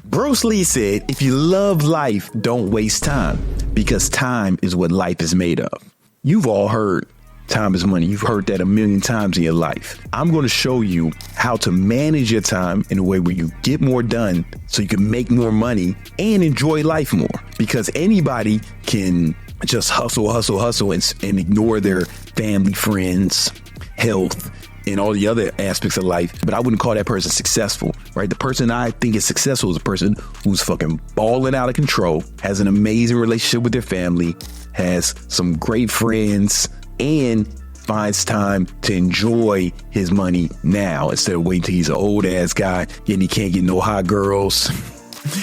Bruce Lee said, if you love life, don't waste time, because time is what life is made of. You've all heard time is money. You've heard that a million times in your life. I'm going to show you how to manage your time in a way where you get more done so you can make more money and enjoy life more, because anybody can just hustle and ignore their family, friends, health, and all the other aspects of life. But I wouldn't call that person successful, right? The person I think is successful is a person who's fucking balling out of control, has an amazing relationship with their family, has some great friends, and finds time to enjoy his money now instead of waiting till he's an old ass guy and he can't get no hot girls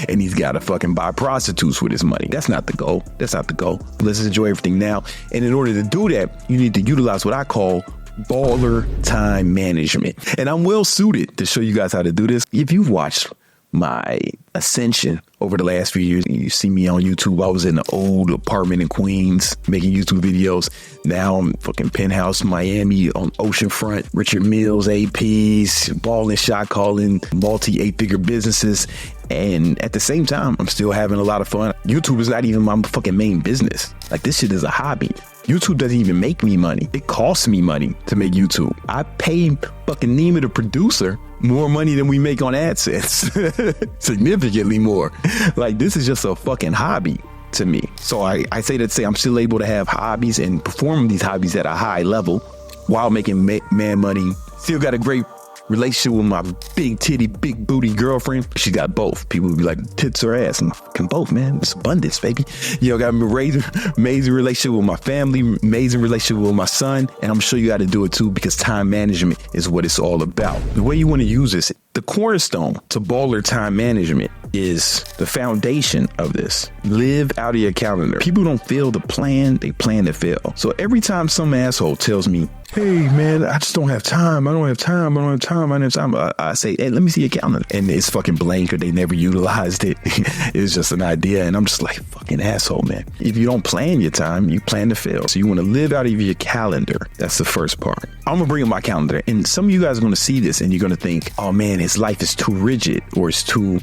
and he's got to fucking buy prostitutes with his money. That's not the goal. Let's enjoy everything now. And in order to do that, you need to utilize what I call baller time management. And I'm well suited to show you guys how to do this. If you've watched my ascension over the last few years, you see me on YouTube. I was in an old apartment in Queens making YouTube videos. Now I'm fucking penthouse Miami on oceanfront, Richard Mills, APs, balling, shot calling, multi 8-figure businesses. And at the same time, I'm still having a lot of fun. YouTube is not even my fucking main business. Like, this shit is a hobby. YouTube doesn't even make me money. It costs me money to make YouTube. I pay fucking Nima, the producer, more money than we make on AdSense. Significantly more. Like, this is just a fucking hobby to me. So I say that to say I'm still able to have hobbies and perform these hobbies at a high level while making man money. Still got a great relationship with my big titty, big booty girlfriend. She got both. People would be like, tits or ass. And fucking both, man. It's abundance, baby. Got an amazing relationship with my family, amazing relationship with my son. And I'm gonna show you how to do it too, because time management is what it's all about. The way you want to use this, the cornerstone to baller time management is the foundation of this. Live out of your calendar. People don't fail to plan, they plan to fail. So every time some asshole tells me, hey man, I just don't have time. I don't have time. I say, hey, let me see your calendar. And it's fucking blank, or they never utilized it. It's just an idea. And I'm just like, fucking asshole, man. If you don't plan your time, you plan to fail. So you want to live out of your calendar. That's the first part. I'm going to bring up my calendar. And some of you guys are going to see this and you're going to think, oh man, his life is too rigid, or it's too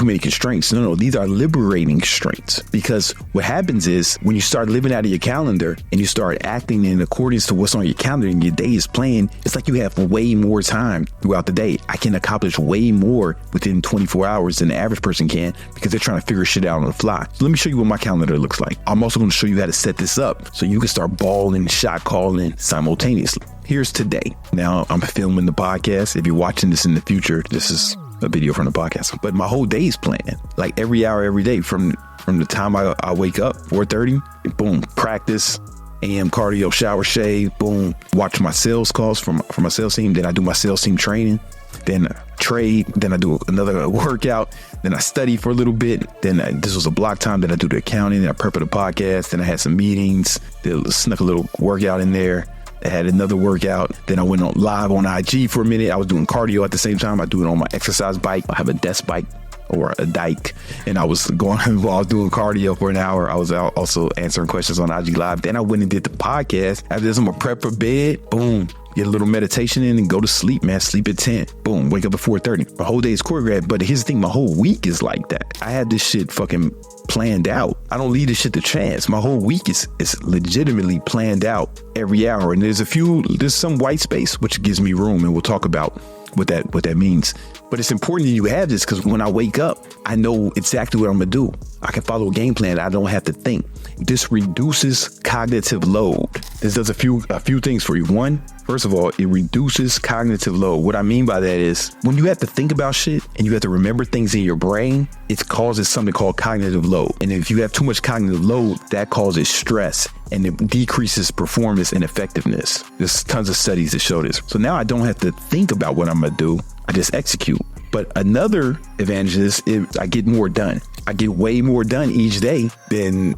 many constraints. No, these are liberating constraints. Because what happens is when you start living out of your calendar and you start acting in accordance to what's on your calendar and your day is planned, it's like you have way more time throughout the day. I can accomplish way more within 24 hours than the average person can, because they're trying to figure shit out on the fly. So let me show you what my calendar looks like. I'm also going to show you how to set this up so you can start balling, shot calling simultaneously. Here's today. Now I'm filming the podcast. If you're watching this in the future, this is a video from the podcast, but my whole day is planned, like every hour, every day, from the time I wake up, 4:30, boom, practice, AM cardio, shower, shave, boom, watch my sales calls from my sales team. Then I do my sales team training, then trade, then I do another workout, then I study for a little bit. Then this was a block time. Then I do the accounting, then I prep for the podcast. Then I had some meetings, then snuck a little workout in there. I had another workout. Then I went on live on IG for a minute. I was doing cardio at the same time. I do it on my exercise bike. I have a desk bike, or a dike, and I was going while I was doing cardio for an hour. I was out also answering questions on IG Live. Then I went and did the podcast. After this, I'm gonna prep for bed. Boom. Get a little meditation in and go to sleep, man. Sleep at 10. Boom. Wake up at 4:30. My whole day is choreographed. But here's the thing, my whole week is like that. I had this shit fucking planned out. I don't leave this shit to chance. My whole week is legitimately planned out every hour. And there's some white space, which gives me room, and we'll talk about what that means. But it's important that you have this, because when I wake up, I know exactly what I'm gonna do. I can follow a game plan. I don't have to think. This reduces cognitive load. This does a few things for you. One, first of all, it reduces cognitive load. What I mean by that is when you have to think about shit and you have to remember things in your brain, it causes something called cognitive load. And if you have too much cognitive load, that causes stress and it decreases performance and effectiveness. There's tons of studies that show this. So now I don't have to think about what I'm gonna do. I just execute. But another advantage is I get more done. I get way more done each day than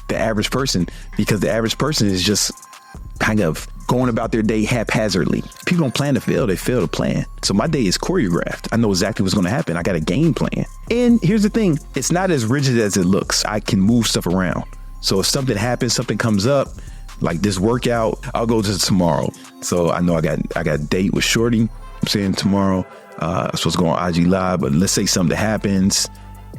the average person, because the average person is just kind of going about their day haphazardly. People don't plan to fail, they fail to plan. So my day is choreographed. I know exactly what's going to happen. I got a game plan. And here's the thing, it's not as rigid as it looks. I can move stuff around. So if something happens, something comes up, like this workout, I'll go to tomorrow. So I know I got a date with Shorty. I'm saying tomorrow. I'm supposed to go on IG Live, but let's say something happens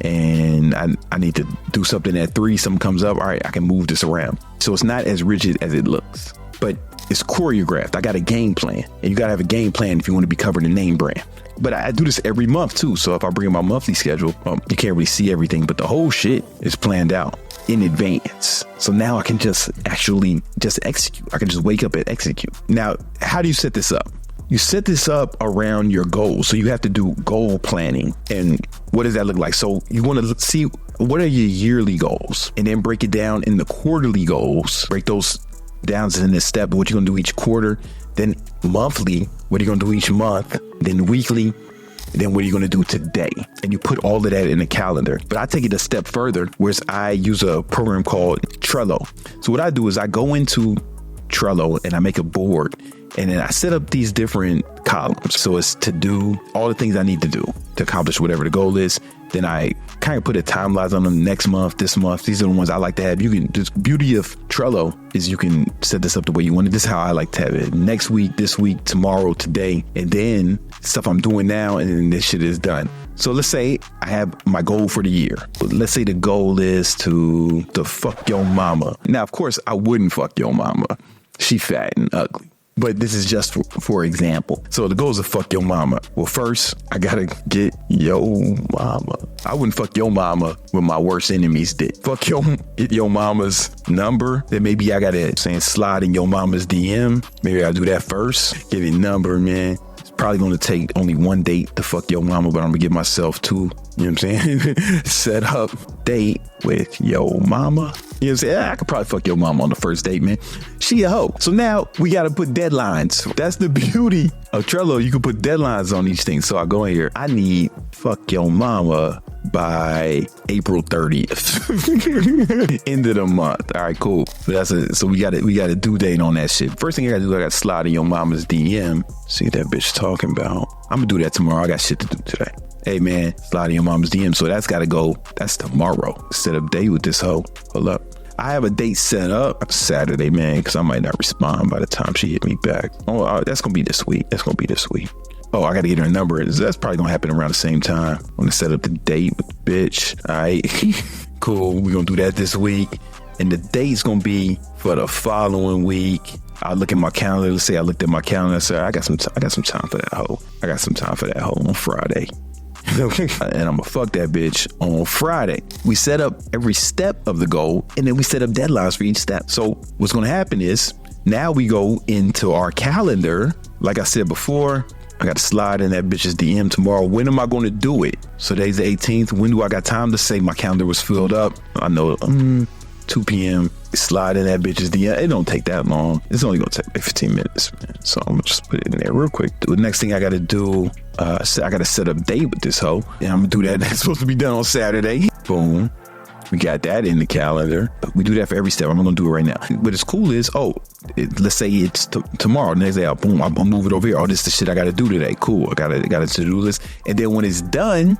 and I need to do something at 3, something comes up. All right, I can move this around. So it's not as rigid as it looks, but it's choreographed. I got a game plan, and you got to have a game plan if you want to be covered in name brand. But I do this every month too. So if I bring my monthly schedule, you can't really see everything, but the whole shit is planned out in advance. So now I can just actually just execute. I can just wake up and execute. Now, how do you set this up? You set this up around your goals. So you have to do goal planning. And what does that look like? So you want to see what are your yearly goals, and then break it down in the quarterly goals. Break those down in this step of what you're going to do each quarter. Then monthly, what are you going to do each month? Then weekly, then what are you going to do today? And you put all of that in a calendar. But I take it a step further, whereas I use a program called Trello. So what I do is I go into Trello and I make a board, and then I set up these different columns. So it's to do all the things I need to do to accomplish whatever the goal is. Then I kind of put a timelines on them next month, this month. These are the ones I like to have. You can, the beauty of Trello is you can set this up the way you want it. This is how I like to have it. Next week, this week, tomorrow, today, and then stuff I'm doing now, and then this shit is done. So let's say I have my goal for the year. Let's say the goal is to fuck your mama. Now, of course, I wouldn't fuck your mama. She fat and ugly. But this is just for example. So the goal is to fuck your mama. Well, first, I gotta get your mama. I wouldn't fuck your mama with my worst enemy's dick. Fuck your mama's number. Then maybe I gotta slide in your mama's DM. Maybe I do that first. Give your number, man. It's probably gonna take only one date to fuck your mama, but I'm gonna give myself 2. You know what I'm saying? Set up date with your mama. You know what I'm saying? I could probably fuck your mama on the first date, man. She a hoe. So now we got to put deadlines. That's the beauty of Trello. You can put deadlines on each thing. So I go in here. I need fuck your mama by April 30th. End of the month. All right, cool. So we got a due date on that shit. First thing I got to do, I got to slide in your mama's DM. See what that bitch talking about. I'm going to do that tomorrow. I got shit to do today. Hey man, slide in your mama's DM. So that's got to go. That's tomorrow. Set up date with this hoe. Hold up. I have a date set up Saturday, man, because I might not respond by the time she hit me back. Oh, that's going to be this week. Oh, I got to get her number. That's probably going to happen around the same time. I'm going to set up the date with the bitch. All right. Cool. We're going to do that this week. And the date's going to be for the following week. I look at my calendar. Let's say I looked at my calendar and said, I got some time for that hoe. I got some time for that hoe on Friday. And I'm gonna fuck that bitch on Friday. We set up every step of the goal, and then we set up deadlines for each step. So what's gonna happen is now we go into our calendar. Like I said before, I got to slide in that bitch's DM tomorrow. When am I going to do it? So today's the 18th. When do I got time to say my calendar was filled up? I know 2 p.m. Slide in that bitch's DM. It don't take that long. It's only going to take like 15 minutes, man. So I'm going to just put it in there real quick. The next thing I got to do, I got to set up date with this hoe. And I'm going to do that. That's supposed to be done on Saturday. Boom. We got that in the calendar. We do that for every step. I'm going to do it right now. What is cool is, let's say it's tomorrow. The next day, boom, I'll move it over here. This is the shit I got to do today. Cool. I got a to-do list. And then when it's done,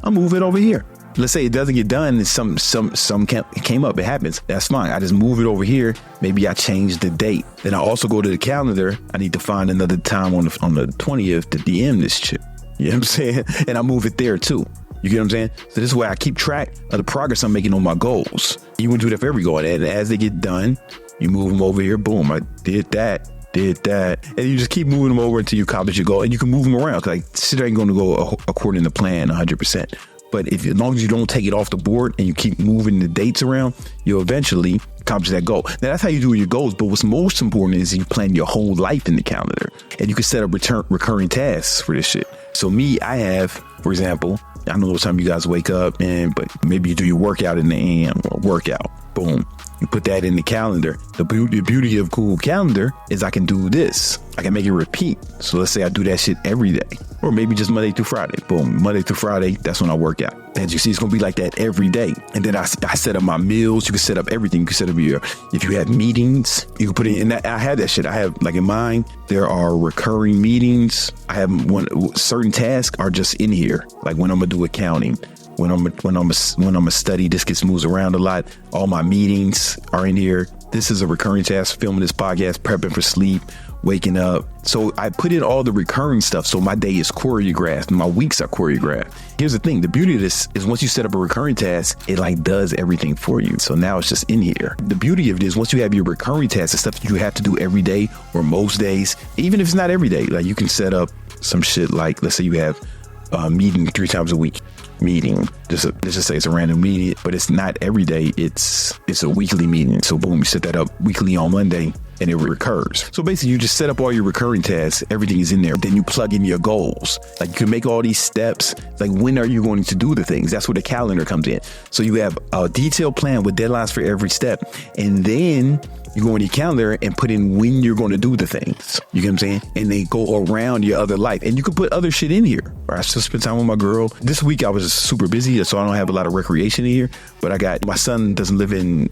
I'll move it over here. Let's say it doesn't get done and some came up. It happens. That's fine. I just move it over here. Maybe I change the date. Then I also go to the calendar. I need to find another time on the 20th to DM this shit. You know what I'm saying? And I move it there too. You get what I'm saying? So this is why I keep track of the progress I'm making on my goals. You want to do that for every goal. And as they get done, you move them over here. Boom. I did that. And you just keep moving them over until you accomplish your goal. And you can move them around. Like shit ain't going to go according to plan 100%. But as long as you don't take it off the board and you keep moving the dates around, you'll eventually accomplish that goal. Now, that's how you do your goals. But what's most important is you plan your whole life in the calendar. And you can set up recurring tasks for this shit. So me, I have, for example, I don't know what time you guys wake up, but maybe you do your workout in the AM or workout. Boom. You put that in the calendar. The beauty of Google Calendar is I can do this. I can make it repeat. So let's say I do that shit every day, or maybe just Monday through Friday. Boom. Monday through Friday. That's when I work out. As you see, it's going to be like that every day. And then I set up my meals. You can set up everything. You can set up if you have meetings, you can put it in that. I have that shit. I have like in mine, there are recurring meetings. I have certain tasks are just in here. Like when I'm going to do accounting. When I'm a study, this gets moves around a lot. All my meetings are in here. This is a recurring task, filming this podcast, prepping for sleep, waking up. So I put in all the recurring stuff. So my day is choreographed. My weeks are choreographed. Here's the thing. The beauty of this is once you set up a recurring task, it like does everything for you. So now it's just in here. The beauty of it is once you have your recurring tasks, the stuff that you have to do every day or most days, even if it's not every day, like you can set up some shit like, let's say you have a meeting 3 times a week. Meeting, let's just say it's a random meeting, but it's not every day. It's a weekly meeting. So boom, you set that up weekly on Monday and it recurs. So basically you just set up all your recurring tasks. Everything is in there. Then you plug in your goals. Like you can make all these steps. Like when are you going to do the things? That's where the calendar comes in. So you have a detailed plan with deadlines for every step. And then you go on your calendar and put in when you're going to do the things. You get what I'm saying? And they go around your other life. And you can put other shit in here. I still spend time with my girl. This week I was super busy, so I don't have a lot of recreation in here. But I got, my son doesn't live in,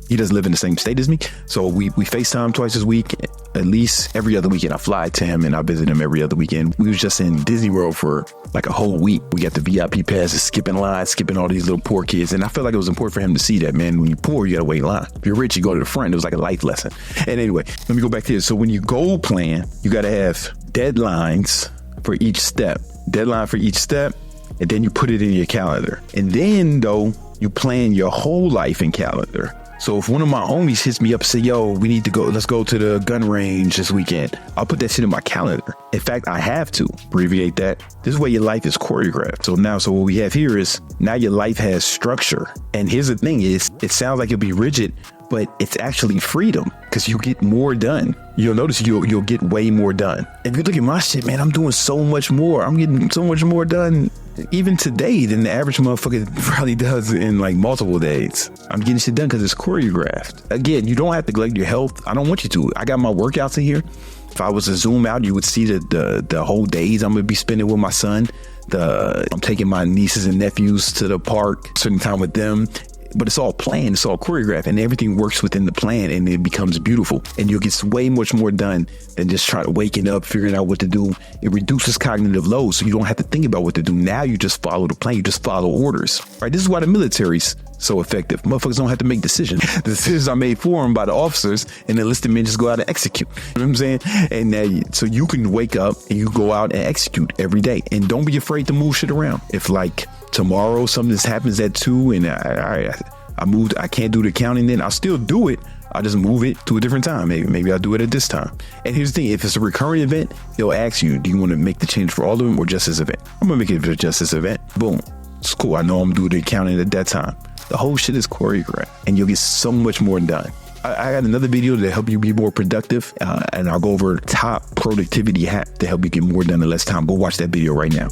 he doesn't live in the same state as me. So we FaceTime twice this week, at least every other weekend. I fly to him and I visit him every other weekend. We was just in Disney World for like a whole week. We got the VIP passes, skipping lines, skipping all these little poor kids. And I felt like it was important for him to see that, man. When you're poor, you got to wait in line. If you're rich, you go to the front. It was like a life lesson. And anyway, let me go back to this. So when you goal plan, you got to have deadlines for each step. Deadline for each step. And then you put it in your calendar. And then though, you plan your whole life in calendar. So if one of my homies hits me up and say, yo, we need to go, let's go to the gun range this weekend, I'll put that shit in my calendar. In fact, I have to abbreviate that. This way your life is choreographed. So what we have here is now your life has structure. And here's the thing is, it sounds like it'll be rigid, but it's actually freedom because you get more done. You'll notice you'll get way more done. If you look at my shit, man, I'm doing so much more. I'm getting so much more done even today than the average motherfucker probably does in like multiple days. I'm getting shit done because it's choreographed. Again, you don't have to neglect your health. I don't want you to. I got my workouts in here. If I was to zoom out, you would see the whole days I'm going to be spending with my son. I'm taking my nieces and nephews to the park, spending time with them. But it's all planned, it's all choreographed, and everything works within the plan, and it becomes beautiful. And you'll get way much more done than just trying to waking up, figuring out what to do. It reduces cognitive load, so you don't have to think about what to do. Now you just follow the plan, you just follow orders. Right? This is why the military's so effective. Motherfuckers don't have to make decisions. The decisions are made for them by the officers, and the enlisted men just go out and execute. You know what I'm saying? And now, so you can wake up and you go out and execute every day. And don't be afraid to move shit around. If like tomorrow something happens at 2 and I can't do the accounting, then I'll still do it. I'll just move it to a different time. Maybe I'll do it at this time. And here's the thing. If it's a recurring event, he'll ask you, do you want to make the change for all of them or just this event? I'm going to make it for just this event. Boom. It's cool. I know I'm doing the accounting at that time. The whole shit is choreographed and you'll get so much more done. I got another video to help you be more productive, and I'll go over top productivity hack to help you get more done in less time. Go watch that video right now.